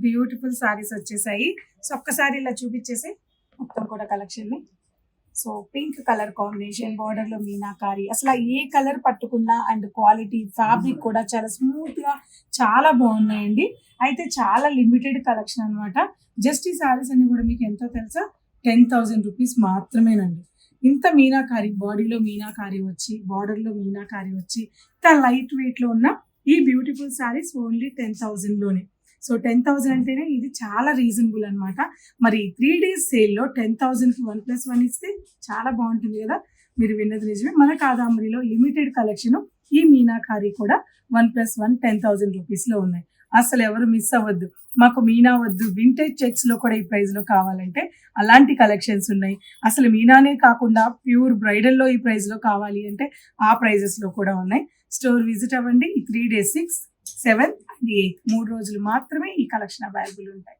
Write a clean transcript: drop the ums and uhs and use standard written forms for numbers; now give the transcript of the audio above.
Beautiful saris వచ్చేసాయి. So ఒక్కసారి ఇలా చూపించేసి మొత్తం కూడా కలెక్షన్ ని. So pink colour combination, border లో మీనాకారి, అసలు ఏ కలర్ పట్టుకున్నా అండ్ క్వాలిటీ ఫ్యాబ్రిక్ కూడా చాలా స్మూత్ గా చాలా బాగున్నాయండి. అయితే చాలా లిమిటెడ్ కలెక్షన్ అన్నమాట. జస్ట్ ఈ సారీస్ అన్ని కూడా మీకు ఎంతో తెలుసా, 10,000 రూపీస్ మాత్రమేనండి. ఇంత మీనాకారి, బాడీలో మీనాకారి వచ్చి, బార్డర్ లో మీనాకారి వచ్చి, ఇంత లైట్ వెయిట్ లో ఉన్న ఈ బ్యూటిఫుల్ సారీస్ ఓన్లీ 10,000 లోనే. సో 10,000 అంటేనే ఇది చాలా రీజనబుల్ అన్నమాట. మరి 3 days సేల్లో 10,000కి 1+1 ఇస్తే చాలా బాగుంటుంది కదా. మీరు విన్నది నిజమే. మన కాదాంబరిలో లిమిటెడ్ కలెక్షన్ ఈ మీనాకారి కూడా 1+1 10,000 రూపీస్ లో ఉన్నాయి. అసలు ఎవరు మిస్ అవ్వద్దు. మాకు మీనా వద్దు, వింటేజ్ చెక్స్ లో కూడా ఈ ప్రైస్ లో కావాలంటే అలాంటి కలెక్షన్స్ ఉన్నాయి. అసలు మీనానే కాకుండా ప్యూర్ బ్రైడల్ లో ఈ ప్రైస్ లో కావాలి అంటే ఆ ప్రైజెస్ లో కూడా ఉన్నాయి. స్టోర్ విజిట్ అవ్వండి. ఈ 3 days 6, 7 and 8 3 రోజులు మాత్రమే ఈ కలెక్షన్ అవైలబుల్ ఉంటాయి.